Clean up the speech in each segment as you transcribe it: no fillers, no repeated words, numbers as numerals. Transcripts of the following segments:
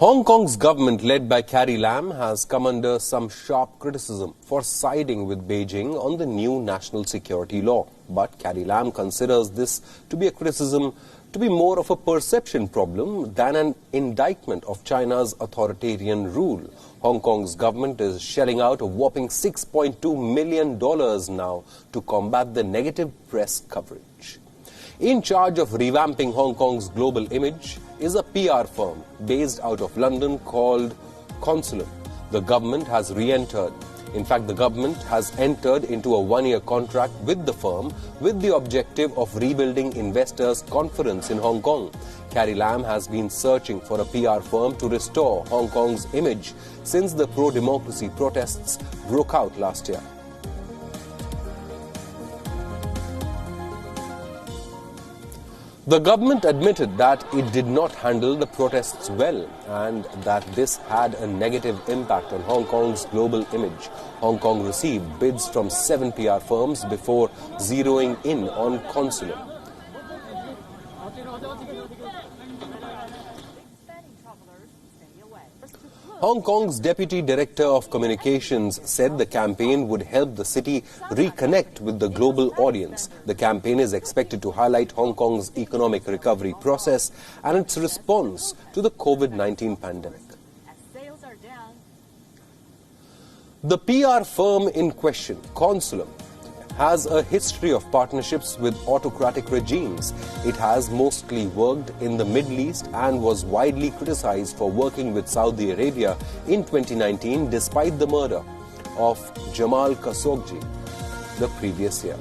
Hong Kong's government, led by Carrie Lam, has come under some sharp criticism for siding with Beijing on the new national security law. But Carrie Lam considers this to be a criticism to be more of a perception problem than an indictment of China's authoritarian rule. Hong Kong's government is shelling out a whopping $6.2 million now to combat the negative press coverage. In charge of revamping Hong Kong's global image is a PR firm based out of London called Consulum. The government has re-entered. In fact, the government has entered into a one-year contract with the firm with the objective of rebuilding investors' confidence in Hong Kong. Carrie Lam has been searching for a PR firm to restore Hong Kong's image since the pro-democracy protests broke out last year. The government admitted that it did not handle the protests well and that this had a negative impact on Hong Kong's global image. Hong Kong received bids from 7 PR firms before zeroing in on Consulum. Hong Kong's Deputy Director of Communications said the campaign would help the city reconnect with the global audience. The campaign is expected to highlight Hong Kong's economic recovery process and its response to the COVID-19 pandemic. The PR firm in question, Consulum, has a history of partnerships with autocratic regimes. It has mostly worked in the Middle East and was widely criticized for working with Saudi Arabia in 2019 despite the murder of Jamal Khashoggi the previous year.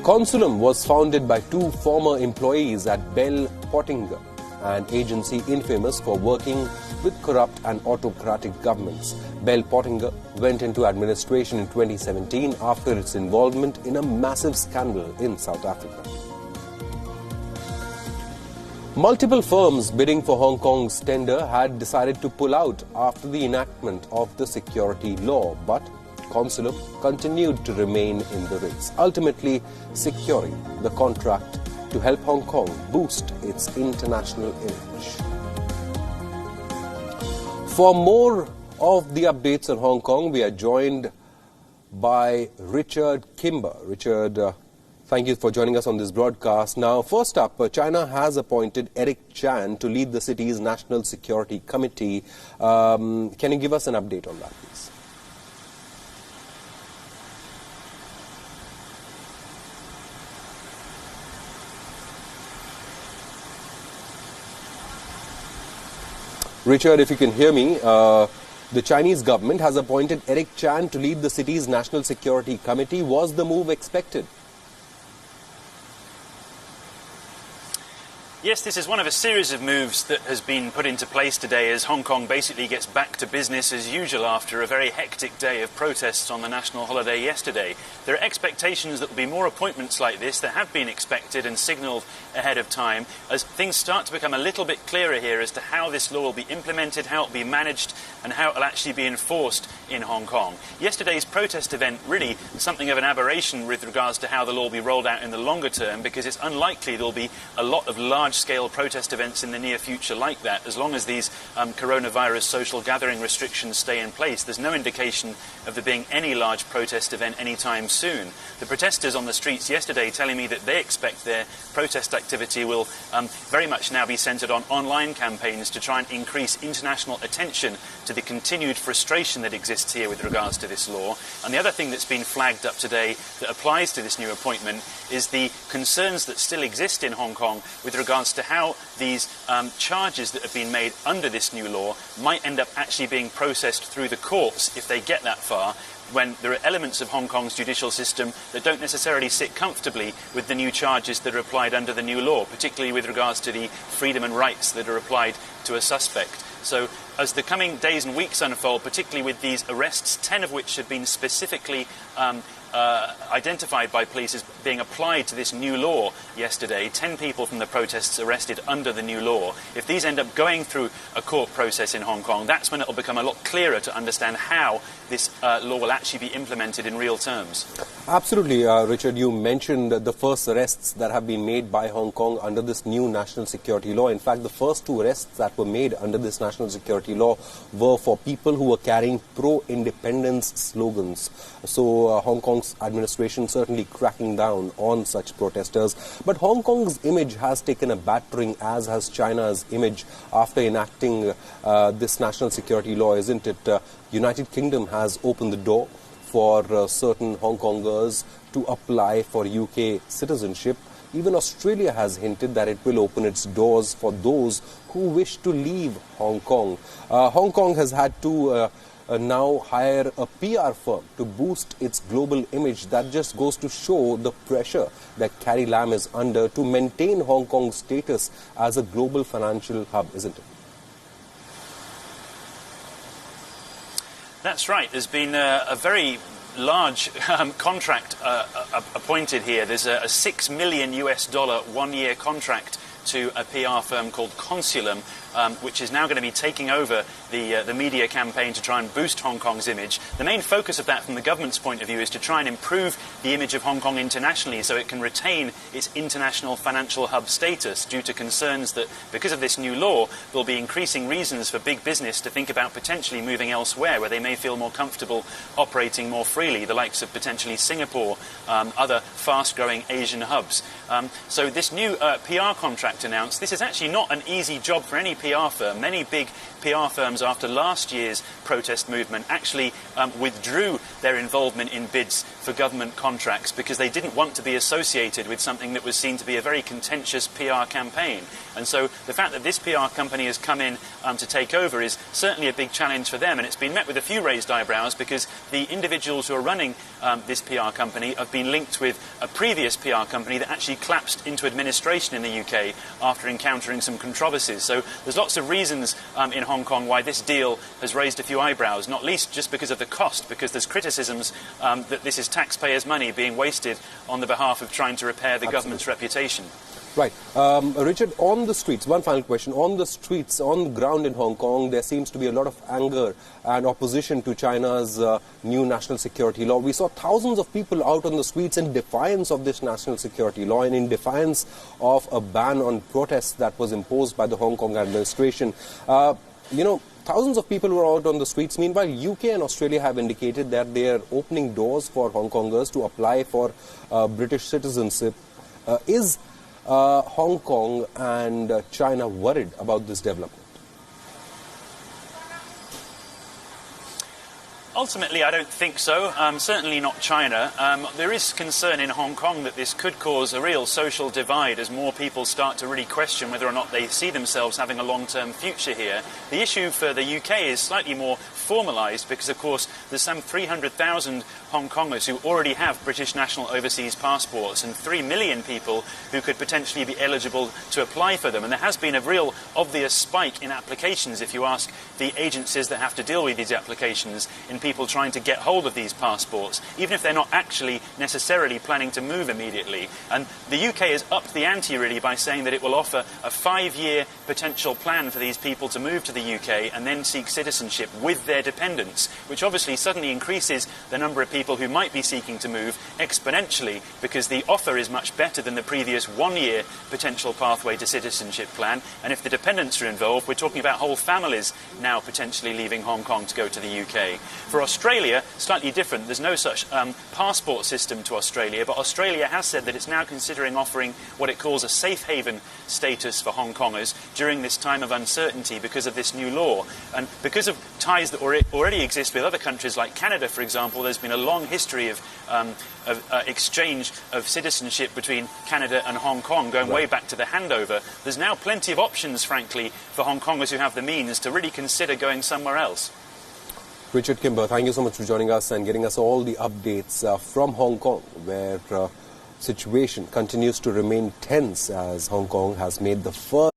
Consulum was founded by 2 former employees at Bell Pottinger, an agency infamous for working with corrupt and autocratic governments. Bell Pottinger went into administration in 2017 after its involvement in a massive scandal in South Africa. Multiple firms bidding for Hong Kong's tender had decided to pull out after the enactment of the security law, but Consulum continued to remain in the race, ultimately securing the contract to help Hong Kong boost its international image. For more of the updates on Hong Kong, we are joined by Richard Kimber. Richard, thank you for joining us on this broadcast. Now, first up, China has appointed Eric Chan to lead the city's National Security Committee. Can you give us an update on that, please? Richard, if you can hear me, the Chinese government has appointed Eric Chan to lead the city's National Security Committee. Was the move expected? Yes, this is one of a series of moves that has been put into place today as Hong Kong basically gets back to business as usual after a very hectic day of protests on the national holiday yesterday. There are expectations that there will be more appointments like this that have been expected and signalled ahead of time as things start to become a little bit clearer here as to how this law will be implemented, how it will be managed and how it will actually be enforced in Hong Kong. Yesterday's protest event really something of an aberration with regards to how the law will be rolled out in the longer term, because it's unlikely there will be a lot of large-scale protest events in the near future like that as long as these coronavirus social gathering restrictions stay in place. There's no indication of there being any large protest event anytime soon. The protesters on the streets yesterday telling me that they expect their protest activity will very much now be centred on online campaigns to try and increase international attention to the continued frustration that exists here with regards to this law. And the other thing that's been flagged up today that applies to this new appointment is the concerns that still exist in Hong Kong with regards to how these charges that have been made under this new law might end up actually being processed through the courts if they get that far, when there are elements of Hong Kong's judicial system that don't necessarily sit comfortably with the new charges that are applied under the new law, particularly with regards to the freedom and rights that are applied to a suspect. So as the coming days and weeks unfold, particularly with these arrests, 10 of which have been specifically identified by police as being applied to this new law yesterday, 10 people from the protests arrested under the new law. If these end up going through a court process in Hong Kong, that's when it will become a lot clearer to understand how this law will actually be implemented in real terms. Absolutely, Richard. You mentioned the first arrests that have been made by Hong Kong under this new national security law. In fact, the first two arrests that were made under this national security law were for people who were carrying pro-independence slogans. So Hong Kong's administration certainly cracking down on such protesters. But Hong Kong's image has taken a battering, as has China's image, after enacting this national security law, isn't it? United Kingdom has opened the door for certain Hong Kongers to apply for UK citizenship. Even Australia has hinted that it will open its doors for those who wish to leave Hong Kong. Hong Kong has had to now hire a PR firm to boost its global image. That just goes to show the pressure that Carrie Lam is under to maintain Hong Kong's status as a global financial hub, isn't it? That's right. There's been a very large contract appointed here. There's a $6 million one-year contract to a PR firm called Consulum, which is now going to be taking over the media campaign to try and boost Hong Kong's image. The main focus of that from the government's point of view is to try and improve the image of Hong Kong internationally so it can retain its international financial hub status, due to concerns that because of this new law there'll be increasing reasons for big business to think about potentially moving elsewhere where they may feel more comfortable operating more freely, the likes of potentially Singapore, other fast-growing Asian hubs. So this new PR contract announced, this is actually not an easy job for any PR firm. Many big PR firms after last year's protest movement actually withdrew their involvement in bids for government contracts because they didn't want to be associated with something that was seen to be a very contentious PR campaign. And so the fact that this PR company has come in to take over is certainly a big challenge for them, and it's been met with a few raised eyebrows because the individuals who are running this PR company have been linked with a previous PR company that actually collapsed into administration in the UK after encountering some controversies. So there's lots of reasons in Hong Kong why this deal has raised a few eyebrows, not least just because of the cost, because there's criticisms that this is taxpayers' money being wasted on the behalf of trying to repair the government's reputation. Right. Richard, on the streets, one final question. On the streets, on the ground in Hong Kong, there seems to be a lot of anger and opposition to China's new national security law. We saw thousands of people out on the streets in defiance of this national security law and in defiance of a ban on protests that was imposed by the Hong Kong administration. Thousands of people were out on the streets. Meanwhile, UK and Australia have indicated that they are opening doors for Hong Kongers to apply for British citizenship. Is Hong Kong and China worried about this development? Ultimately, I don't think so. Certainly not China. There is concern in Hong Kong that this could cause a real social divide as more people start to really question whether or not they see themselves having a long-term future here. The issue for the UK is slightly more formalised because, of course, there's some 300,000 Hong Kongers who already have British national overseas passports and 3 million people who could potentially be eligible to apply for them. And there has been a real obvious spike in applications, if you ask the agencies that have to deal with these applications, in people trying to get hold of these passports, even if they're not actually necessarily planning to move immediately. And the UK has upped the ante really by saying that it will offer a 5-year potential plan for these people to move to the UK and then seek citizenship with their dependents, which obviously suddenly increases the number of people who might be seeking to move exponentially, because the offer is much better than the previous 1-year potential pathway to citizenship plan. And if the dependents are involved, we're talking about whole families now potentially leaving Hong Kong to go to the UK. For Australia, slightly different. There's no such passport system to Australia, but Australia has said that it's now considering offering what it calls a safe haven status for Hong Kongers during this time of uncertainty because of this new law. And because of ties that already exist with other countries like Canada, for example, there's been a long history of exchange of citizenship between Canada and Hong Kong, going way back to the handover. There's now plenty of options, frankly, for Hong Kongers who have the means to really consider going somewhere else. Richard Kimber, thank you so much for joining us and getting us all the updates from Hong Kong, where situation continues to remain tense as Hong Kong has made the first